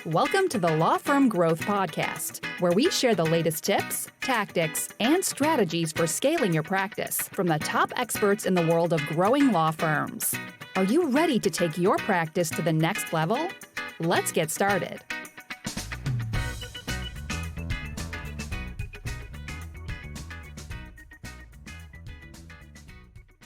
Welcome to the Law Firm Growth Podcast, where we share the latest tips, tactics, and strategies for scaling your practice from the top experts in the world of growing law firms. Are you ready to take your practice to the next level? Let's get started.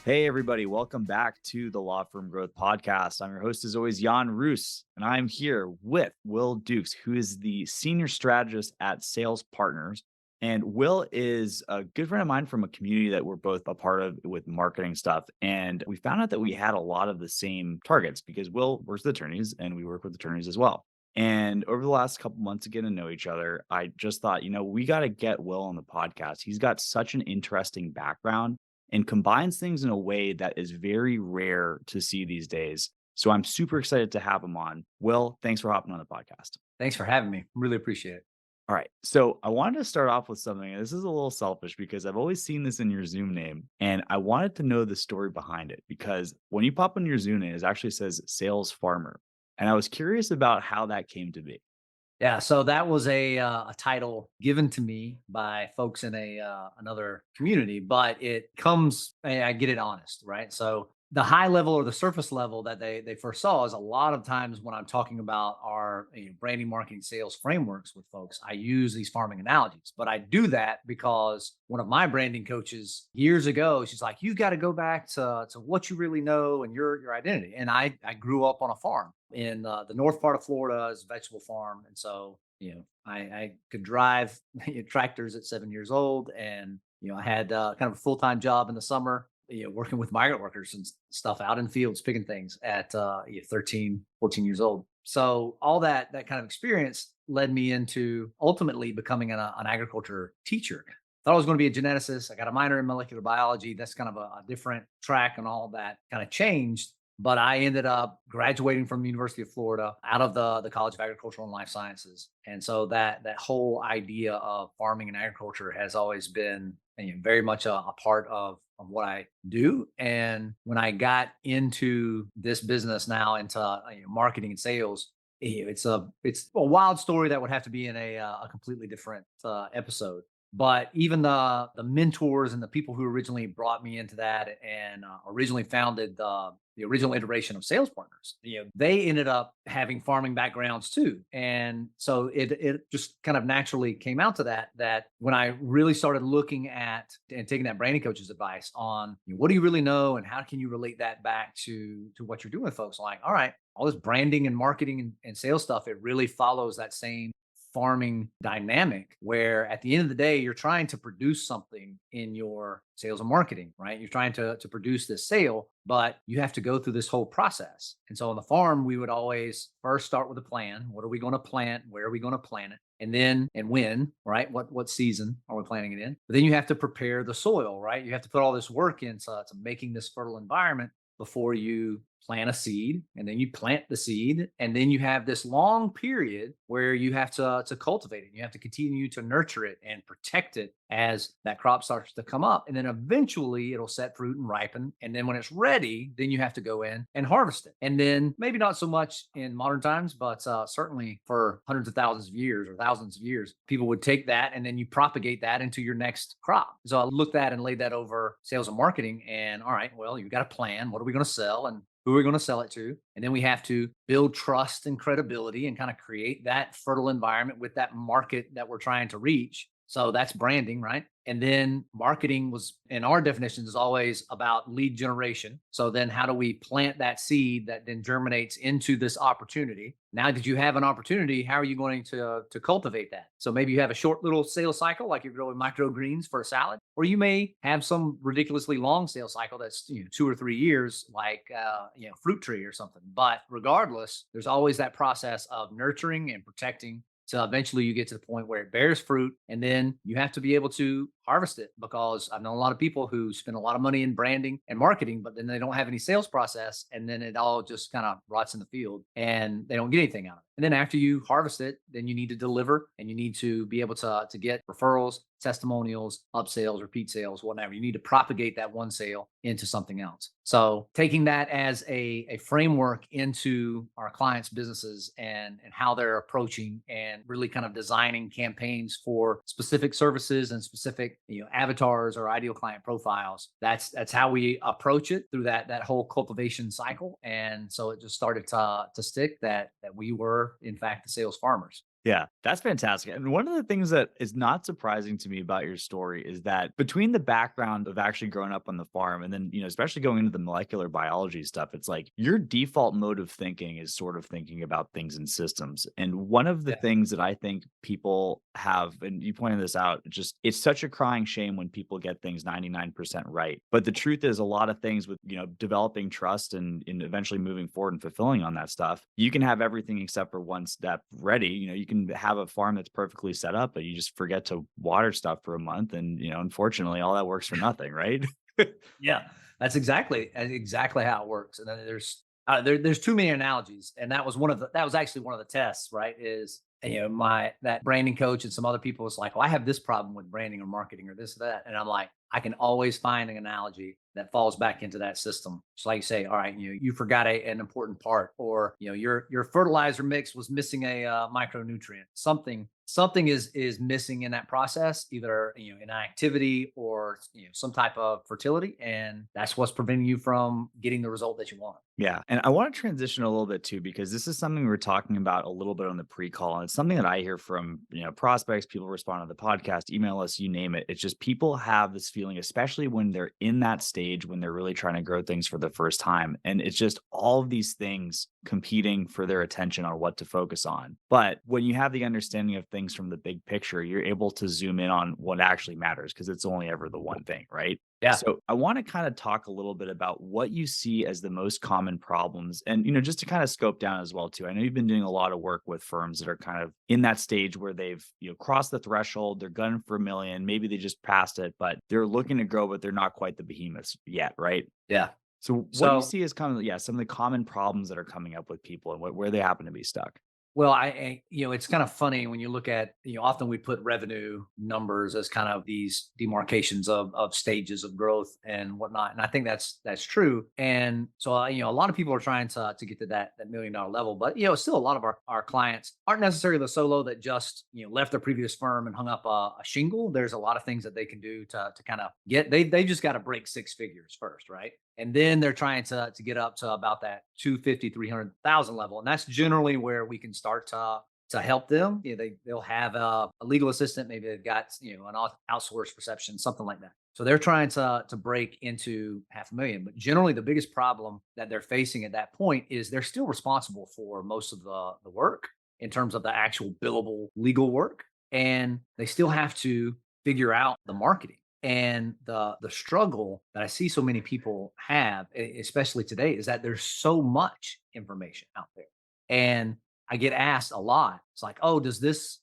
Hey, everybody. Welcome back to the Law Firm Growth Podcast. I'm your host, as always, Jan Roos, and I'm here with Will Dukes, who is the senior strategist at Sales Partners. And Will is a good friend of mine from a community that we're both a part of with marketing stuff. And we found out that we had a lot of the same targets because Will works with attorneys and we work with attorneys as well. And over the last couple months of getting to know each other, I just thought, we got to get Will on the podcast. He's got such an interesting background and combines things in a way that is very rare to see these days. So I'm super excited to have him on. Will, thanks for hopping on the podcast. Thanks for having me. Really appreciate it. All right. So I wanted to start off with something. This is a little selfish because I've always seen this in your Zoom name, and I wanted to know the story behind it because when you pop on your Zoom name, it actually says Sales Farmer. And I was curious about how that came to be. Yeah, so that was a title given to me by folks in another community, but it comes, I get it honest, right? So the high level or the surface level that they first saw is a lot of times when I'm talking about our branding, marketing, sales frameworks with folks, I use these farming analogies. But I do that because one of my branding coaches years ago, she's like, "You've got to go back to what you really know and your identity." And I grew up on a farm in the north part of Florida, is a vegetable farm, and so I could drive tractors at 7 years old, and I had kind of a full-time job in the summer, working with migrant workers and stuff out in fields, picking things at 13, 14 years old. So all that kind of experience led me into ultimately becoming an agriculture teacher. Thought I was going to be a geneticist. I got a minor in molecular biology. That's kind of a different track, and all that kind of changed. But I ended up graduating from the University of Florida out of the College of Agricultural and Life Sciences. And so that whole idea of farming and agriculture has always been very much a part of what I do. And when I got into this business now, into marketing and sales, it's a wild story that would have to be in a completely different episode. But even the mentors and the people who originally brought me into that and originally founded the original iteration of Sales Partners, they ended up having farming backgrounds too. And so it just kind of naturally came out to that when I really started looking at and taking that branding coach's advice on what do you really know and how can you relate that back to what you're doing with folks, like, all right, all this branding and marketing and sales stuff, it really follows that same farming dynamic where at the end of the day, you're trying to produce something in your sales and marketing, right? You're trying to produce this sale, but you have to go through this whole process. And so on the farm, we would always first start with a plan. What are we going to plant? Where are we going to plant it? And then, and when, right? What season are we planting it in? But then you have to prepare the soil, right? You have to put all this work into making this fertile environment before you plant a seed, and then you plant the seed, and then you have this long period where you have to cultivate it. You have to continue to nurture it and protect it as that crop starts to come up, and then eventually it'll set fruit and ripen. And then when it's ready, then you have to go in and harvest it. And then maybe not so much in modern times, but certainly for hundreds of thousands of years or thousands of years, people would take that and then you propagate that into your next crop. So I looked at and laid that over sales and marketing, and all right, well, you've got a plan. What are we going to sell? And who are we going to sell it to? And then we have to build trust and credibility and kind of create that fertile environment with that market that we're trying to reach. So that's branding, right? And then marketing was, in our definitions, is always about lead generation. So then how do we plant that seed that then germinates into this opportunity? Now that you have an opportunity, how are you going to cultivate that? So maybe you have a short little sales cycle, like you're growing microgreens for a salad, or you may have some ridiculously long sales cycle that's 2 or 3 years, like fruit tree or something. But regardless, there's always that process of nurturing and protecting. So eventually you get to the point where it bears fruit, and then you have to be able to harvest it, because I've known a lot of people who spend a lot of money in branding and marketing, but then they don't have any sales process. And then it all just kind of rots in the field and they don't get anything out of it. And then after you harvest it, then you need to deliver, and you need to be able to get referrals, testimonials, upsells, repeat sales, whatever. You need to propagate that one sale into something else. So taking that as a framework into our clients' businesses and how they're approaching, and really kind of designing campaigns for specific services and specific avatars or ideal client profiles. That's how we approach it through that whole cultivation cycle. And so it just started to stick that we were in fact the sales farmers. Yeah, that's fantastic. And one of the things that is not surprising to me about your story is that between the background of actually growing up on the farm and then, especially going into the molecular biology stuff, it's like your default mode of thinking is sort of thinking about things in systems. And one of the Yeah. things that I think people have, and you pointed this out, just it's such a crying shame when people get things 99% right. But the truth is a lot of things with, developing trust and eventually moving forward and fulfilling on that stuff, you can have everything except for one step ready. You can have a farm that's perfectly set up, but you just forget to water stuff for a month. And, unfortunately, all that works for nothing, right? Yeah, that's exactly how it works. And then there's too many analogies, and that was actually one of the tests, right? Is that branding coach and some other people was like, well, I have this problem with branding or marketing or this or that, and I'm like, I can always find an analogy that falls back into that system. It's like you say, all right, you forgot an important part, or your fertilizer mix was missing a micronutrient. Something is missing in that process, either an activity or some type of fertility, and that's what's preventing you from getting the result that you want. Yeah. And I want to transition a little bit too, because this is something we were talking about a little bit on the pre-call. And it's something that I hear from, prospects, people respond to the podcast, email us, you name it. It's just people have this feeling, especially when they're in that stage, when they're really trying to grow things for the first time. And it's just all of these things competing for their attention on what to focus on. But when you have the understanding of things from the big picture, you're able to zoom in on what actually matters, because it's only ever the one thing, right? Yeah. So I want to kind of talk a little bit about what you see as the most common problems, and just to kind of scope down as well too. I know you've been doing a lot of work with firms that are kind of in that stage where they've crossed the threshold, they're gunning for 1 million, maybe they just passed it, but they're looking to grow, but they're not quite the behemoths yet, right? Yeah. So what do you see as kind of some of the common problems that are coming up with people and where they happen to be stuck? Well, it's kind of funny when you look at, often we put revenue numbers as kind of these demarcations of stages of growth and whatnot. And I think that's true. And so, a lot of people are trying to get to that $1 million level, but, still a lot of our clients aren't necessarily the solo that just, left their previous firm and hung up a shingle. There's a lot of things that they can do to kind of they just got to break 6 figures first, right? And then they're trying to get up to about that 250, 300,000 level. And that's generally where we can start to help them. They'll have a legal assistant. Maybe they've got, an outsourced reception, something like that. So they're trying to break into 500,000. But generally the biggest problem that they're facing at that point is they're still responsible for most of the work in terms of the actual billable legal work. And they still have to figure out the marketing. And the struggle that I see so many people have, especially today, is that there's so much information out there. And I get asked a lot. It's like, oh, does this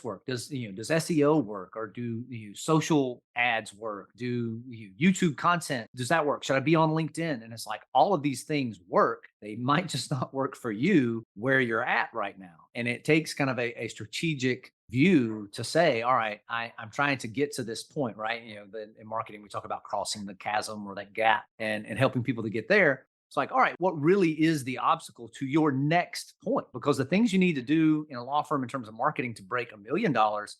work? Does SEO work, or do social ads work? Do YouTube content, does that work? Should I be on LinkedIn? And it's like, all of these things work. They might just not work for you where you're at right now. And it takes kind of a strategic view to say, all right, I'm trying to get to this point, right? In marketing, we talk about crossing the chasm or that gap and helping people to get there. It's like, all right, what really is the obstacle to your next point? Because the things you need to do in a law firm in terms of marketing to break $1 million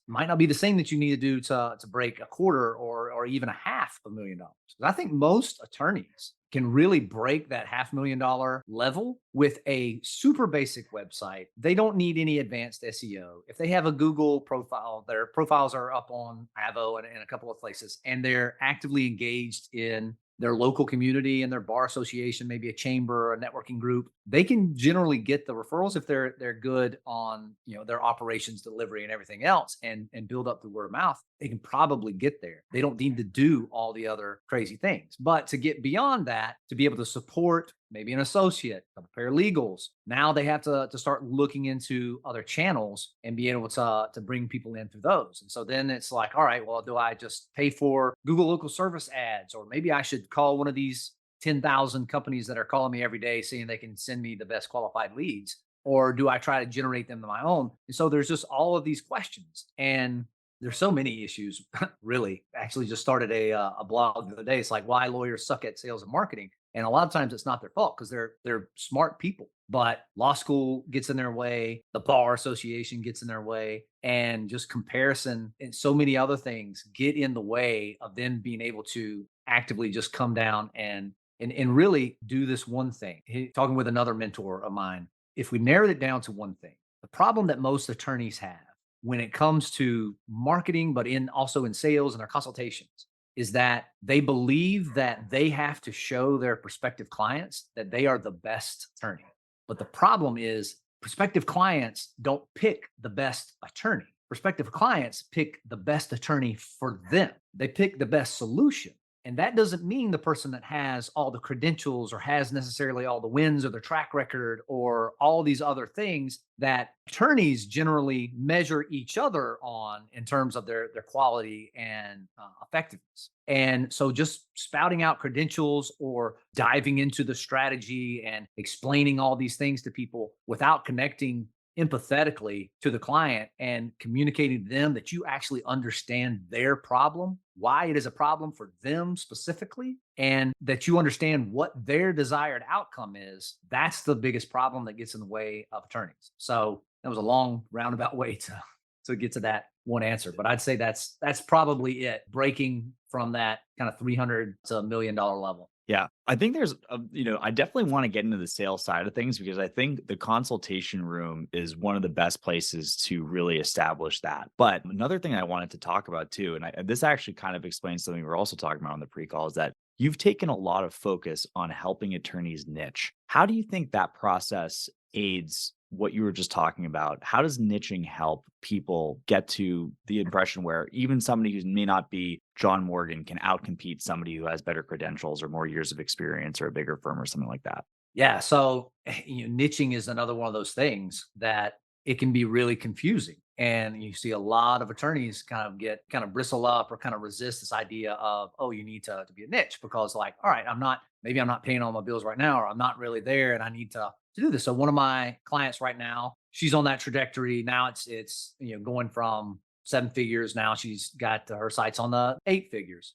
might not be the same that you need to do to break a quarter or even $500,000. I think most attorneys can really break that $500,000 level with a super basic website. They don't need any advanced SEO. If they have a Google profile, their profiles are up on Avo and a couple of places, and they're actively engaged in their local community and their bar association, maybe a chamber or a networking group, they can generally get the referrals if they're good on their operations, delivery, and everything else, and build up through word of mouth. They can probably get there. They don't need to do all the other crazy things. But to get beyond that, to be able to support maybe an associate, a couple paralegals. Now they have to start looking into other channels and be able to bring people in through those. And so then it's like, all right, well, do I just pay for Google local service ads? Or maybe I should call one of these 10,000 companies that are calling me every day saying they can send me the best qualified leads? Or do I try to generate them on my own? And so there's just all of these questions. And there's so many issues, really. Actually, just started a blog the other day. It's like why lawyers suck at sales and marketing, and a lot of times it's not their fault because they're smart people, but law school gets in their way, the bar association gets in their way, and just comparison and so many other things get in the way of them being able to actively just come down and really do this one thing. Talking with another mentor of mine, if we narrowed it down to one thing, the problem that most attorneys have when it comes to marketing, but also in sales and their consultations, is that they believe that they have to show their prospective clients that they are the best attorney. But the problem is prospective clients don't pick the best attorney. Prospective clients pick the best attorney for them. They pick the best solution. And that doesn't mean the person that has all the credentials or has necessarily all the wins or their track record or all these other things that attorneys generally measure each other on in terms of their quality and effectiveness. And so just spouting out credentials or diving into the strategy and explaining all these things to people without connecting empathetically to the client and communicating to them that you actually understand their problem, why it is a problem for them specifically, and that you understand what their desired outcome is. That's the biggest problem that gets in the way of attorneys. So that was a long roundabout way to get to that one answer, but I'd say that's probably it, breaking from that kind of 300 to $1 million level. Yeah, I think there's, I definitely want to get into the sales side of things because I think the consultation room is one of the best places to really establish that. But another thing I wanted to talk about too, and this actually kind of explains something we're also talking about on the pre-call, is that you've taken a lot of focus on helping attorneys niche. How do you think that process aids what you were just talking about? How does niching help people get to the impression where even somebody who may not be John Morgan can outcompete somebody who has better credentials or more years of experience or a bigger firm or something like that? Yeah. So, niching is another one of those things that it can be really confusing. And you see a lot of attorneys kind of bristle up or kind of resist this idea of, oh, you need to be a niche because like, all right, maybe I'm not paying all my bills right now, or I'm not really there and I need to do this. So one of my clients right now, she's on that trajectory. Now it's going from 7 figures. Now she's got her sights on the 8 figures.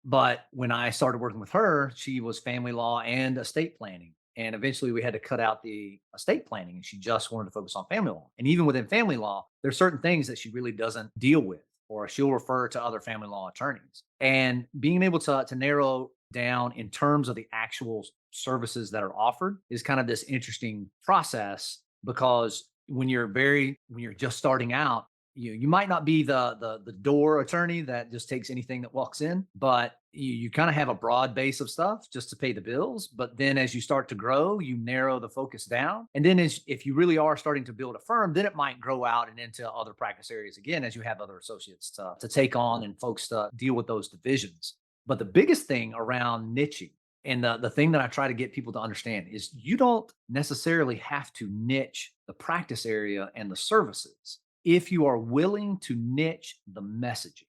But when I started working with her, she was family law and estate planning. And eventually we had to cut out the estate planning and she just wanted to focus on family law. And even within family law, there's certain things that she really doesn't deal with, or she'll refer to other family law attorneys. And being able to narrow down in terms of the actual services that are offered is kind of this interesting process, because when you're just starting out, you might not be the door attorney that just takes anything that walks in, but you kind of have a broad base of stuff just to pay the bills. But then as you start to grow, you narrow the focus down. And then if you really are starting to build a firm, then it might grow out and into other practice areas again, as you have other associates to take on and folks to deal with those divisions. But the biggest thing around niching, and the thing that I try to get people to understand, is you don't necessarily have to niche the practice area and the services if you are willing to niche the messaging.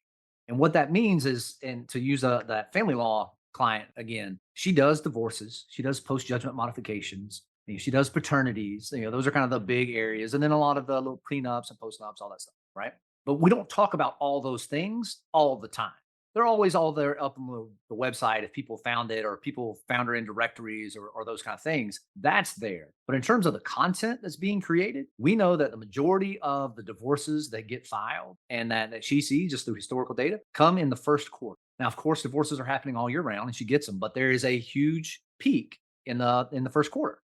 And what that means is, and to use that family law client again, she does divorces, she does post-judgment modifications, she does paternities, those are kind of the big areas. And then a lot of the little prenups and post-nups, all that stuff, right? But we don't talk about all those things all the time. They're always all there up on the website if people found it, or people found her in directories or those kind of things. That's there. But in terms of the content that's being created, we know that the majority of the divorces that get filed and that she sees just through historical data come in the first quarter. Now, of course, divorces are happening all year round and she gets them, but there is a huge peak in the first quarter.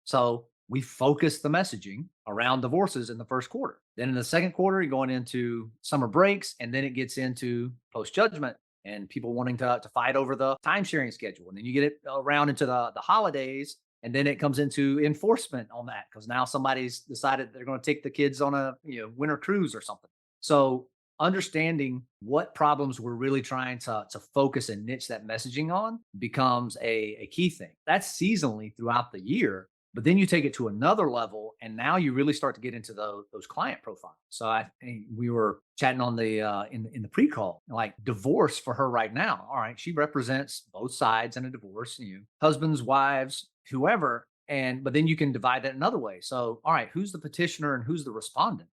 So we focus the messaging around divorces in the first quarter. Then in the second quarter, you're going into summer breaks, and then it gets into post-judgment and people wanting to fight over the time sharing schedule. And then you get it around into the holidays, and then it comes into enforcement on that because now somebody's decided they're going to take the kids on a winter cruise or something. So understanding what problems we're really trying to focus and niche that messaging on becomes a key thing. That's seasonally throughout the year. But then you take it to another level, and now you really start to get into those client profiles. So we were chatting on the in the pre-call, like divorce for her right now. All right, she represents both sides in a divorce, husbands, wives, whoever. But then you can divide that another way. So, all right, who's the petitioner and who's the respondent?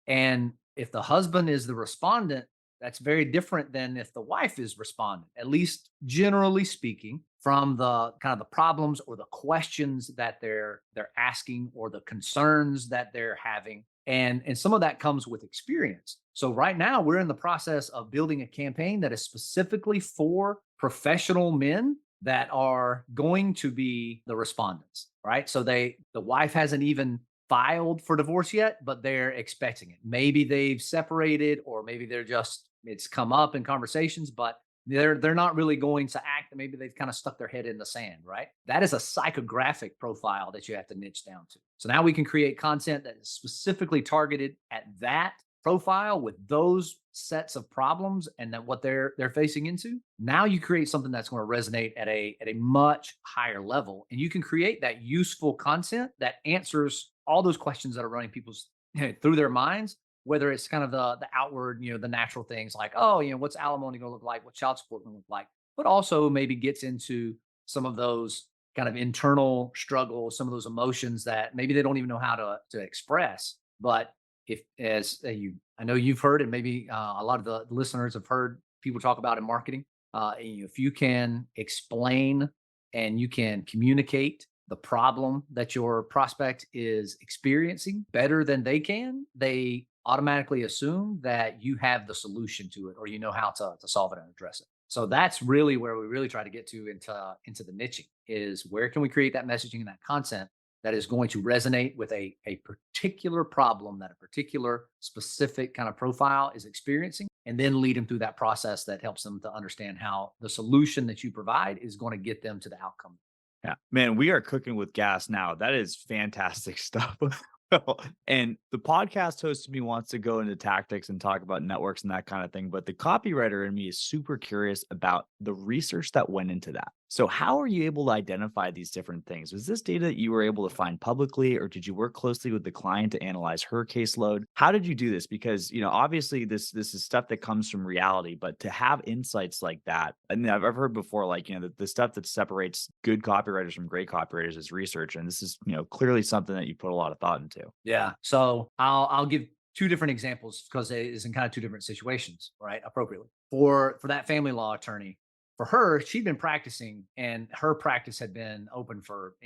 And if the husband is the respondent, that's very different than if the wife is responding, at least generally speaking, from the kind of the problems or the questions that they're asking or the concerns that they're having. And some of that comes with experience. So right now we're in the process of building a campaign that is specifically for professional men that are going to be the respondents, right? So the wife hasn't even filed for divorce yet, but they're expecting it. Maybe they've separated, or maybe it's come up in conversations, but they're not really going to act. Maybe they've kind of stuck their head in the sand, right? That is a psychographic profile that you have to niche down to. So now we can create content that is specifically targeted at that profile with those sets of problems and then what they're facing into. Now you create something that's going to resonate at a much higher level, and you can create that useful content that answers all those questions that are running people's through their minds, whether it's kind of the outward, the natural things like, oh, what's alimony going to look like? What's child support going to look like? But also maybe gets into some of those kind of internal struggles, some of those emotions that maybe they don't even know how to express. But I know you've heard, and maybe a lot of the listeners have heard people talk about in marketing, if you can explain and you can communicate the problem that your prospect is experiencing better than they automatically assume that you have the solution to it, or you know how to solve it and address it. So that's really where we really try to get to into the niching, is where can we create that messaging and that content that is going to resonate with a particular problem that a particular specific kind of profile is experiencing, and then lead them through that process that helps them to understand how the solution that you provide is going to get them to the outcome. Yeah, man, we are cooking with gas now. That is fantastic stuff. And the podcast host of me wants to go into tactics and talk about networks and that kind of thing. But the copywriter in me is super curious about the research that went into that. So how are you able to identify these different things? Was this data that you were able to find publicly, or did you work closely with the client to analyze her caseload? How did you do this? Because, obviously this is stuff that comes from reality, but to have insights like that, and I've heard before, like, the stuff that separates good copywriters from great copywriters is research. And this is, clearly something that you put a lot of thought into. Yeah. So I'll give two different examples because it is in kind of two different situations, right? Appropriately. For that family law attorney, for her, she'd been practicing, and her practice had been open for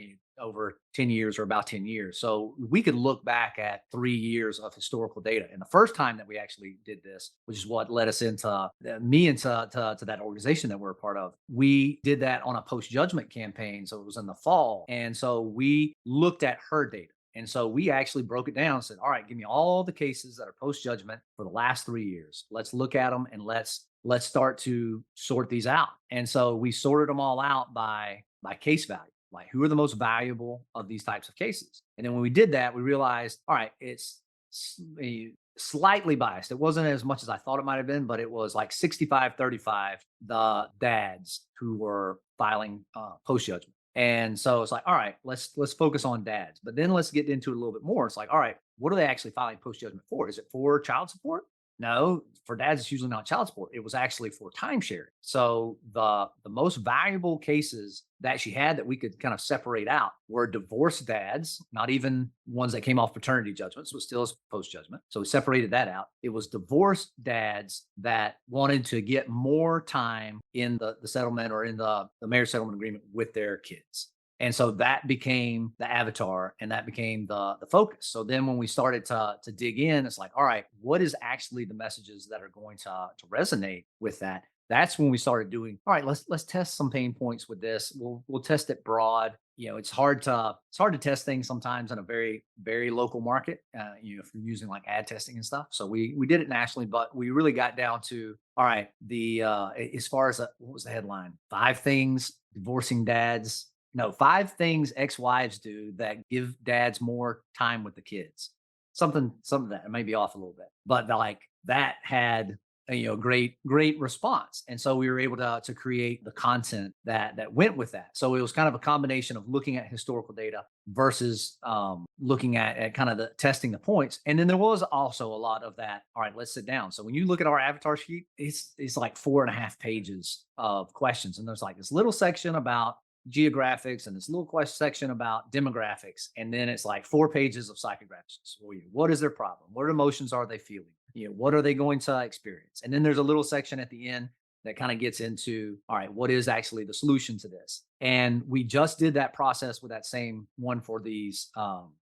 over 10 years or about 10 years. So we could look back at 3 years of historical data. And the first time that we actually did this, which is what led us into that organization that we're a part of, we did that on a post-judgment campaign. So it was in the fall. And so we looked at her data. And so we actually broke it down and said, all right, give me all the cases that are post-judgment for the last 3 years. Let's look at them and let's start to sort these out. And so we sorted them all out by case value, like who are the most valuable of these types of cases. And then when we did that, we realized, all right, it's slightly biased. It wasn't as much as I thought it might have been, but it was like 65-35, the dads who were filing post-judgment. And so it's like, all right, let's focus on dads, but then let's get into it a little bit more. It's like, all right, what are they actually filing post-judgment for? Is it for child support? No, for dads, it's usually not child support. It was actually for timeshare. So the most valuable cases that she had that we could kind of separate out were divorced dads, not even ones that came off paternity judgments, but still post-judgment. So we separated that out. It was divorced dads that wanted to get more time in the settlement or in the marriage settlement agreement with their kids. And so that became the avatar, and that became the focus. So then when we started to dig in, it's like, all right, what is actually the messages that are going to resonate with that? That's when we started doing, all right, let's test some pain points with this. We'll test it broad. It's hard to test things sometimes in a very, very local market, if you're using like ad testing and stuff. So we did it nationally, but we really got down to, all right, as far as what was the headline? 5 things divorcing dads. No, 5 things ex-wives do that give dads more time with the kids. Something that may be off a little bit, but that had great response. And so we were able to create the content that went with that. So it was kind of a combination of looking at historical data versus looking at kind of the testing the points. And then there was also a lot of that. All right, let's sit down. So when you look at our avatar sheet, it's like 4.5 pages of questions, and there's like this little section about geographics and this little section about demographics, and then it's like 4 pages of psychographics for you. What is their problem? What emotions are they feeling? What are they going to experience? And then there's a little section at the end that kind of gets into, all right, what is actually the solution to this? And we just did that process with that same one for these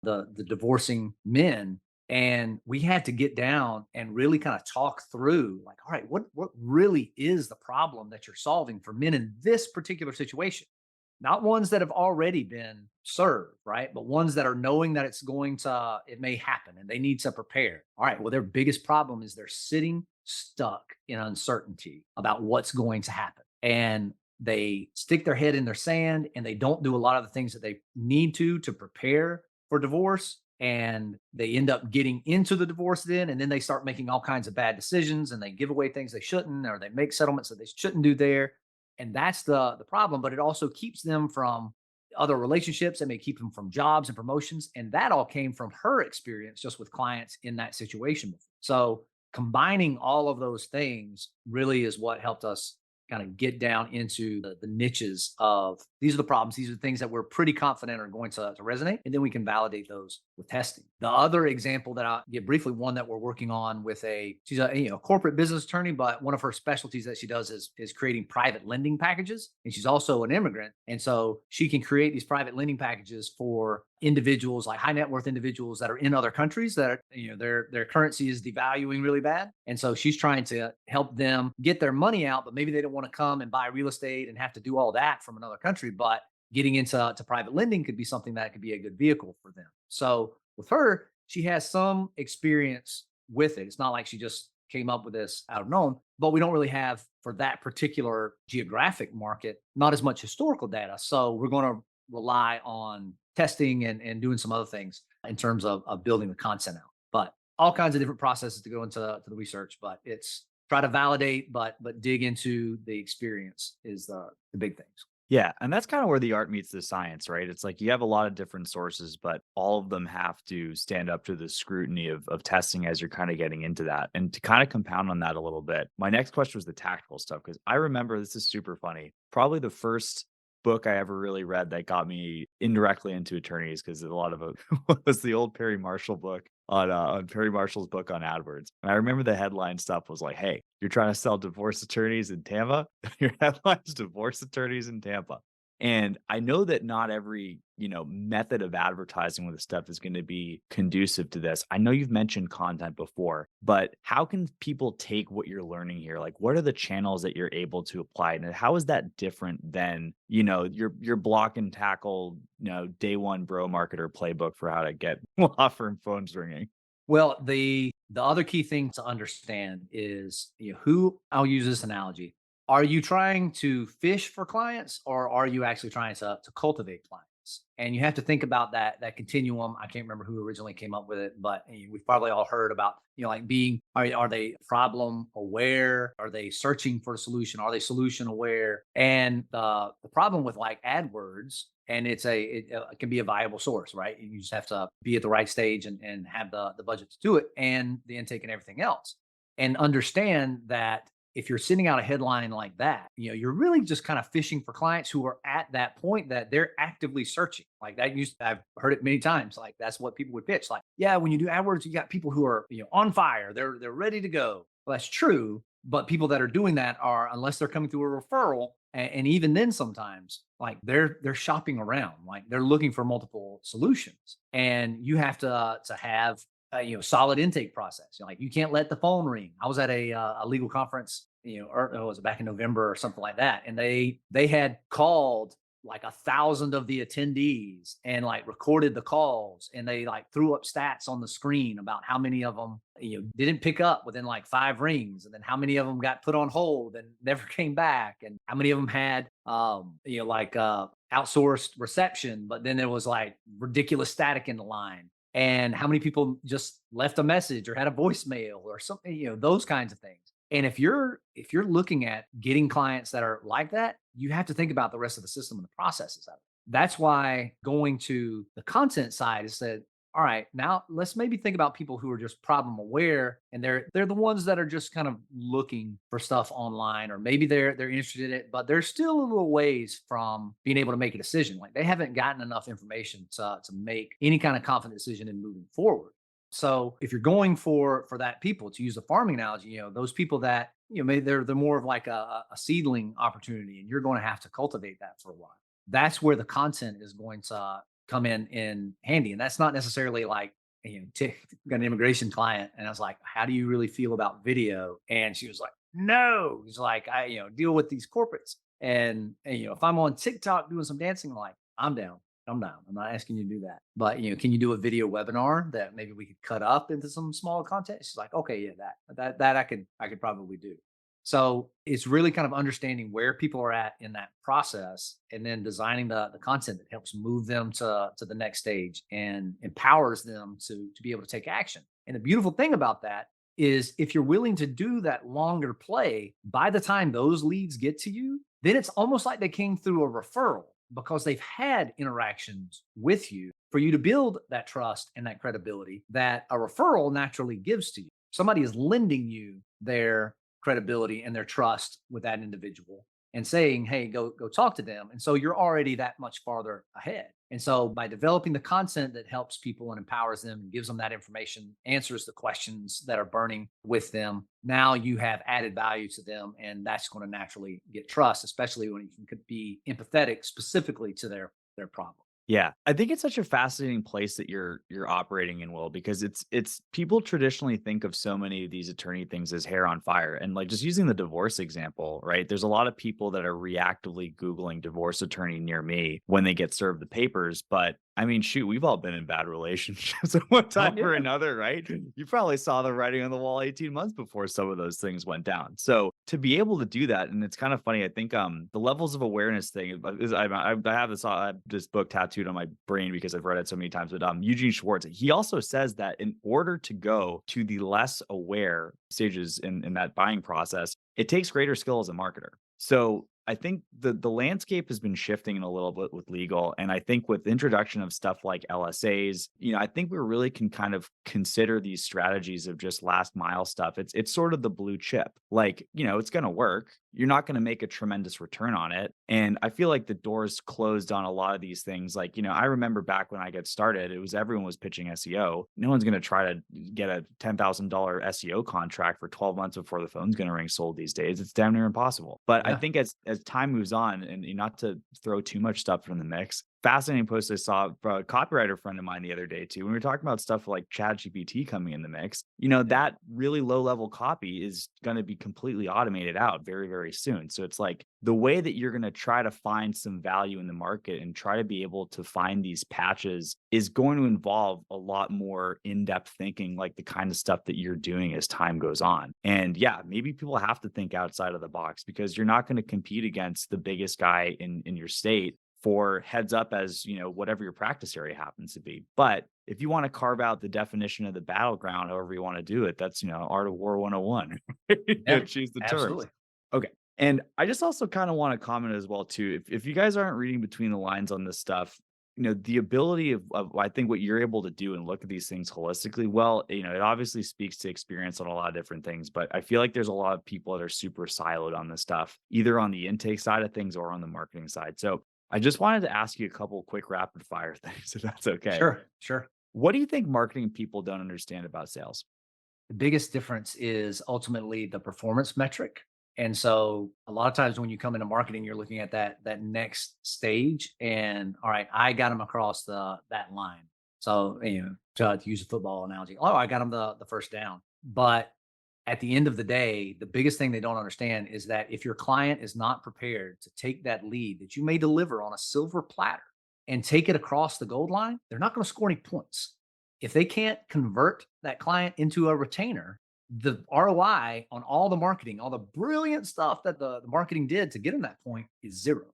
the divorcing men. And we had to get down and really kind of talk through, like, all right, what really is the problem that you're solving for men in this particular situation? Not ones that have already been served, right? But ones that are knowing that it may happen and they need to prepare. All right. Well, their biggest problem is they're sitting stuck in uncertainty about what's going to happen. And they stick their head in their sand and they don't do a lot of the things that they need to prepare for divorce. And they end up getting into the divorce then, and then they start making all kinds of bad decisions and they give away things they shouldn't, or they make settlements that they shouldn't do there. And that's the problem, but it also keeps them from other relationships. It may keep them from jobs and promotions. And that all came from her experience just with clients in that situation. So combining all of those things really is what helped us kind of get down into the niches of these are the problems. These are the things that we're pretty confident are going to resonate. And then we can validate those with testing. The other example that I'll give briefly, one that we're working on with she's a corporate business attorney, but one of her specialties that she does is creating private lending packages. And she's also an immigrant. And so she can create these private lending packages for individuals, like high net worth individuals that are in other countries that are, their currency is devaluing really bad. And so she's trying to help them get their money out, but maybe they don't want to come and buy real estate and have to do all that from another country. But getting into private lending could be something that could be a good vehicle for them. So with her, she has some experience with it. It's not like she just came up with this out of known, but we don't really have for that particular geographic market, not as much historical data. So we're going to rely on testing and doing some other things in terms of building the content out. But all kinds of different processes to go into the research, but it's try to validate, but dig into the experience is the big things. Yeah. And that's kind of where the art meets the science, right? It's like you have a lot of different sources, but all of them have to stand up to the scrutiny of testing as you're kind of getting into that. And to kind of compound on that a little bit, my next question was the tactical stuff, because I remember this is super funny. Probably the first book I ever really read that got me indirectly into attorneys, because a lot of it was the old Perry Marshall book on Perry Marshall's book on AdWords. And I remember the headline stuff was like, hey, you're trying to sell divorce attorneys in Tampa? Your headline's divorce attorneys in Tampa. And I know that not every, method of advertising with this stuff is going to be conducive to this. I know you've mentioned content before, but how can people take what you're learning here? Like, what are the channels that you're able to apply? And how is that different than, your block and tackle, day one bro marketer playbook for how to get law firm phones ringing? Well, the other key thing to understand is, who, I'll use this analogy. Are you trying to fish for clients, or are you actually trying to cultivate clients? And you have to think about that continuum. I can't remember who originally came up with it, but we've probably all heard about, like being, are they problem aware? Are they searching for a solution? Are they solution aware? And the problem with like AdWords, and it can be a viable source, right? You just have to be at the right stage and have the budget to do it, and the intake and everything else. And understand that if you're sending out a headline like that, you're really just kind of fishing for clients who are at that point that they're actively searching. Like that I've heard it many times. Like that's what people would pitch. Like, yeah, when you do AdWords, you got people who are, on fire. They're ready to go. Well, that's true. But people that are doing that are, unless they're coming through a referral, and even then sometimes like they're shopping around, like they're looking for multiple solutions. And you have to have solid intake process. Like you can't let the phone ring. I was at a legal conference, or it was back in November or something like that, and they had called like 1,000 of the attendees and like recorded the calls, and they like threw up stats on the screen about how many of them didn't pick up within like 5 rings, and then how many of them got put on hold and never came back, and how many of them had outsourced reception, but then there was like ridiculous static in the line. and how many people just left a message or had a voicemail or something, those kinds of things. And if you're looking at getting clients that are like that, you have to think about the rest of the system and the processes of it. That's why going to the content side is that, all right, now let's maybe think about people who are just problem aware, and they're the ones that are just kind of looking for stuff online, or maybe they're interested in it, but they're still a little ways from being able to make a decision. Like they haven't gotten enough information to make any kind of confident decision in moving forward. So if you're going for that people, to use the farming analogy, those people that, maybe they're more of like a seedling opportunity, and you're going to have to cultivate that for a while. That's where the content is going to come in handy. And that's not necessarily like, got an immigration client, and I was like, how do you really feel about video? And she was like, no. He's like, I, deal with these corporates. And if I'm on TikTok doing some dancing, I'm like, I'm down. I'm down. I'm not asking you to do that. But can you do a video webinar that maybe we could cut up into some small content? She's like, okay, yeah, that I could probably do. So it's really kind of understanding where people are at in that process, and then designing the content that helps move them to the next stage and empowers them to be able to take action. And the beautiful thing about that is, if you're willing to do that longer play, by the time those leads get to you, then it's almost like they came through a referral, because they've had interactions with you for you to build that trust and that credibility that a referral naturally gives to you. Somebody is lending you their credibility and their trust with that individual and saying, hey, go talk to them. And so you're already that much farther ahead. And so by developing the content that helps people and empowers them and gives them that information, answers the questions that are burning with them, now you have added value to them. And that's going to naturally get trust, especially when you can be empathetic specifically to their problem. Yeah, I think it's such a fascinating place that you're operating in, Will, because it's people traditionally think of so many of these attorney things as hair on fire. And like just using the divorce example, right? There's a lot of people that are reactively Googling divorce attorney near me when they get served the papers. But I mean, shoot, we've all been in bad relationships at one time or another, right? You probably saw the writing on the wall 18 months before some of those things went down. So to be able to do that, and it's kind of funny, I think the levels of awareness thing is, I have this book tattooed on my brain because I've read it so many times. But Eugene Schwartz, he also says that in order to go to the less aware stages in that buying process, it takes greater skill as a marketer. So I think the landscape has been shifting in a little bit with legal. And I think with introduction of stuff like LSAs, I think we really can kind of consider these strategies of just last mile stuff. It's sort of the blue chip. Like, it's going to work. You're not going to make a tremendous return on it. And I feel like the doors closed on a lot of these things. Like, I remember back when I got started, everyone was pitching SEO. No one's going to try to get a $10,000 SEO contract for 12 months before the phone's going to ring sold these days. It's damn near impossible. But I think as time moves on, and not to throw too much stuff in the mix, fascinating post I saw from a copywriter friend of mine the other day too, when we were talking about stuff like ChatGPT coming in the mix, that really low level copy is going to be completely automated out very, very soon. So it's like the way that you're going to try to find some value in the market and try to be able to find these patches is going to involve a lot more in-depth thinking, like the kind of stuff that you're doing as time goes on. And yeah, maybe people have to think outside of the box, because you're not going to compete against the biggest guy in your state for heads up as, whatever your practice area happens to be. But if you want to carve out the definition of the battleground, however you want to do it, that's, Art of War 101. Choose the Absolutely. terms. Okay. And I just also kind of want to comment as well, too. If you guys aren't reading between the lines on this stuff, the ability of I think what you're able to do and look at these things holistically, well, it obviously speaks to experience on a lot of different things, but I feel like there's a lot of people that are super siloed on this stuff, either on the intake side of things or on the marketing side. So I just wanted to ask you a couple quick rapid fire things, if that's okay. Sure. What do you think marketing people don't understand about sales? The biggest difference is ultimately the performance metric. And so a lot of times when you come into marketing, you're looking at that next stage, and all right, I got them across that line. So, to use a football analogy, I got them the first down. But at the end of the day, the biggest thing they don't understand is that if your client is not prepared to take that lead that you may deliver on a silver platter and take it across the gold line, they're not going to score any points. If they can't convert that client into a retainer, the ROI on all the marketing, all the brilliant stuff that the marketing did to get them that point is zero.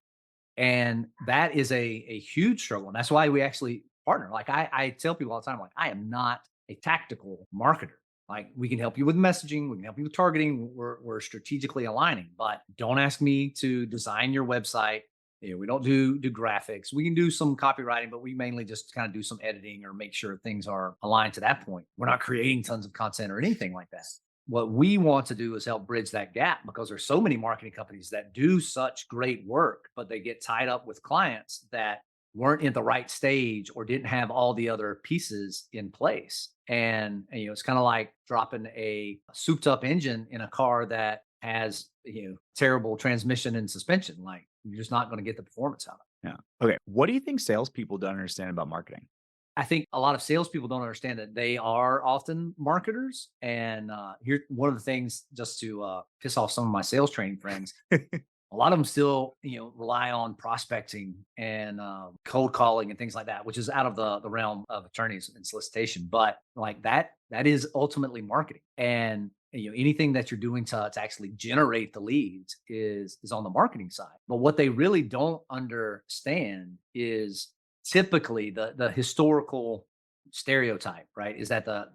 And that is a huge struggle. And that's why we actually partner. Like I tell people all the time, like, I am not a tactical marketer. Like we can help you with messaging, we can help you with targeting. We're strategically aligning, but don't ask me to design your website. We don't do graphics. We can do some copywriting, but we mainly just kind of do some editing or make sure things are aligned to that point. We're not creating tons of content or anything like that. What we want to do is help bridge that gap because there's so many marketing companies that do such great work, but they get tied up with clients that weren't in the right stage or didn't have all the other pieces in place. And it's kind of like dropping a souped up engine in a car that has, terrible transmission and suspension. Like you're just not going to get the performance out of it. Yeah. Okay. What do you think salespeople don't understand about marketing? I think a lot of salespeople don't understand that they are often marketers. And here, one of the things, just to piss off some of my sales training friends, a lot of them still, rely on prospecting and cold calling and things like that, which is out of the realm of attorneys and solicitation. But like that is ultimately marketing. And anything that you're doing to actually generate the leads is on the marketing side. But what they really don't understand is typically the historical stereotype, right? Is that the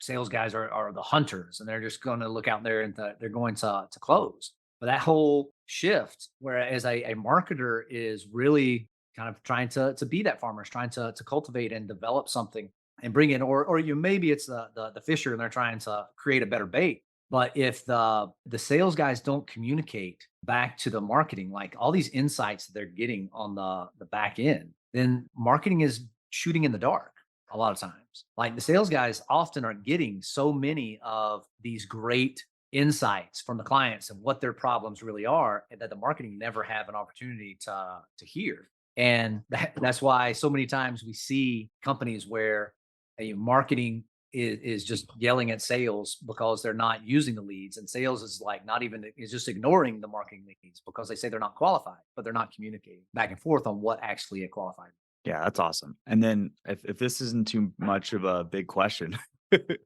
sales guys are the hunters and they're just going to look out there and they're going to close. But that whole shift, whereas a marketer is really kind of trying to be that farmer, is trying to cultivate and develop something and bring in, or maybe it's the fisher and they're trying to create a better bait. But if the sales guys don't communicate back to the marketing, like all these insights that they're getting on the back end, then marketing is shooting in the dark a lot of times. Like the sales guys often are getting so many of these great insights from the clients and what their problems really are, and that the marketing never have an opportunity to hear. And that's why so many times we see companies where a marketing is just yelling at sales because they're not using the leads, and sales is like not even is just ignoring the marketing leads because they say they're not qualified, but they're not communicating back and forth on what actually a qualified. Yeah, that's awesome. And then if this isn't too much of a big question,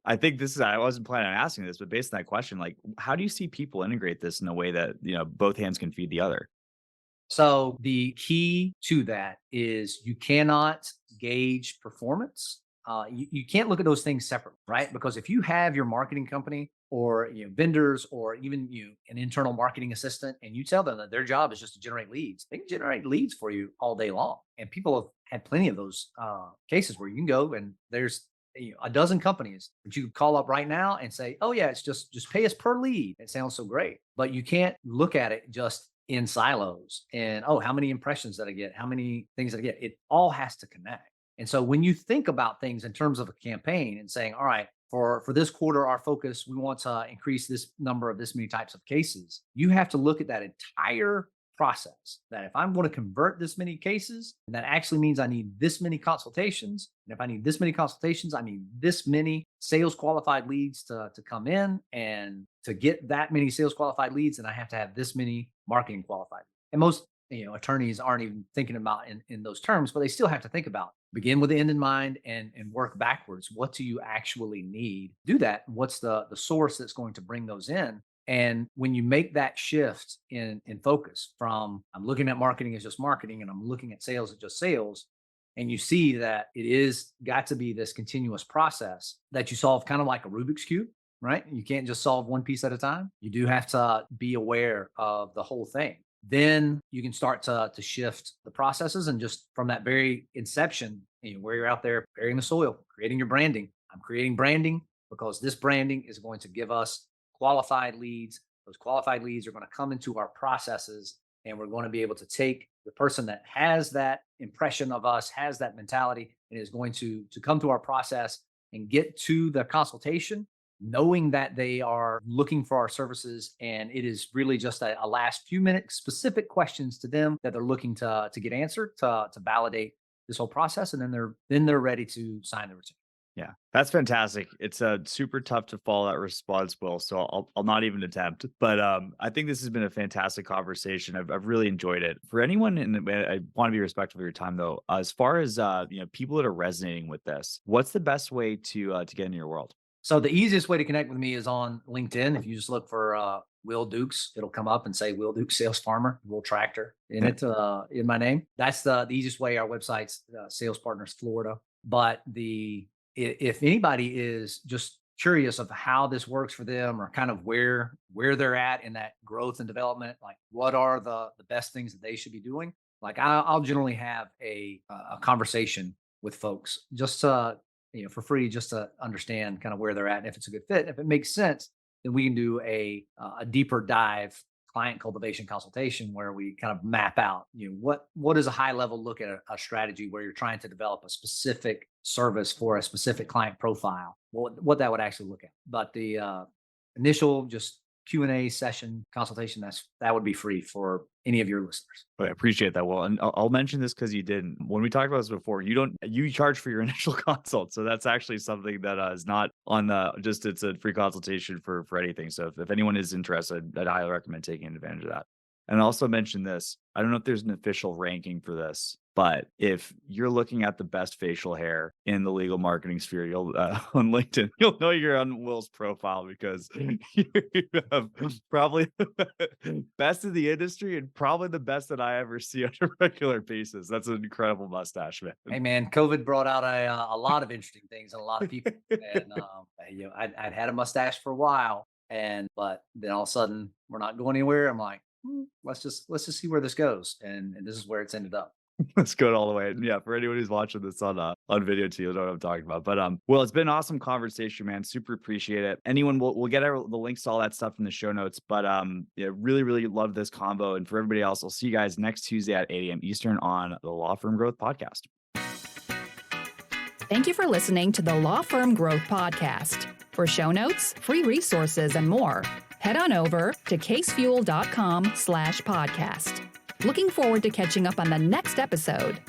I think I wasn't planning on asking this, but based on that question, like how do you see people integrate this in a way that, both hands can feed the other? So the key to that is you cannot gauge performance. You can't look at those things separately, right? Because if you have your marketing company or vendors or even an internal marketing assistant, and you tell them that their job is just to generate leads, they can generate leads for you all day long. And people have had plenty of those cases where you can go and there's a dozen companies that you could call up right now and say, oh yeah, it's just pay us per lead. It sounds so great, but you can't look at it just in silos and, oh, how many impressions did I get? How many things did I get? It all has to connect. And so when you think about things in terms of a campaign and saying, all right, for this quarter, our focus, we want to increase this number of this many types of cases, you have to look at that entire process. That if I'm going to convert this many cases, and that actually means I need this many consultations. And if I need this many consultations, I need this many sales qualified leads to come in. And to get that many sales qualified leads, and I have to have this many marketing qualified. And most attorneys aren't even thinking about in those terms, but they still have to think about begin with the end in mind and work backwards. What do you actually need? Do that. What's the source that's going to bring those in? And when you make that shift in focus from I'm looking at marketing as just marketing and I'm looking at sales as just sales, and you see that it is got to be this continuous process that you solve kind of like a Rubik's Cube, right? You can't just solve one piece at a time. You do have to be aware of the whole thing. Then you can start to shift the processes, and just from that very inception, where you're out there burying the soil, creating your branding. I'm creating branding because this branding is going to give us qualified leads. Those qualified leads are going to come into our processes, and we're going to be able to take the person that has that impression of us, has that mentality, and is going to come to our process and get to the consultation knowing that they are looking for our services, and it is really just a last few minute specific questions to them that they're looking to get answered to validate this whole process, and then they're ready to sign the return. Yeah, that's fantastic. It's super tough to follow that response, Will. So I'll not even attempt. But I think this has been a fantastic conversation. I've really enjoyed it. For anyone, and I want to be respectful of your time, though. As far as people that are resonating with this, what's the best way to get into your world? So the easiest way to connect with me is on LinkedIn. If you just look for Will Dukes, it'll come up and say Will Dukes Sales Farmer, Will Tractor in it in my name. That's the easiest way. Our website's Sales Partners Florida. But if anybody is just curious of how this works for them, or kind of where they're at in that growth and development, like what are the best things that they should be doing, like I'll generally have a conversation with folks just for free, just to understand kind of where they're at and if it's a good fit. If it makes sense, then we can do a deeper dive client cultivation consultation where we kind of map out, what is a high level look at a strategy where you're trying to develop a specific service for a specific client profile, what that would actually look at. But the initial just Q&A session consultation, that would be free for any of your listeners. I appreciate that. Well, and I'll mention this because you didn't. When we talked about this before, you charge for your initial consult. So that's actually something that is not on it's a free consultation for anything. So if anyone is interested, I'd highly recommend taking advantage of that. And also mention this. I don't know if there's an official ranking for this, but if you're looking at the best facial hair in the legal marketing sphere, you'll on LinkedIn, you'll know you're on Will's profile because you have probably the best in the industry and probably the best that I ever see on a regular basis. That's an incredible mustache, man. Hey, man, COVID brought out a lot of interesting things in a lot of people, and I'd had a mustache for a while, but then all of a sudden we're not going anywhere. I'm like, let's just see where this goes, and this is where it's ended up. Let's go all the way. And yeah, for anyone who's watching this on video too, you know what I'm talking about. But well, it's been an awesome conversation, man. Super appreciate it. Anyone, we'll get the links to all that stuff in the show notes. But yeah, really love this combo. And for everybody else, I'll see you guys next Tuesday at 8 a.m. Eastern on the Law Firm Growth Podcast. Thank you for listening to the Law Firm Growth Podcast. For show notes, free resources, and more, head on over to casefuel.com/podcast. Looking forward to catching up on the next episode.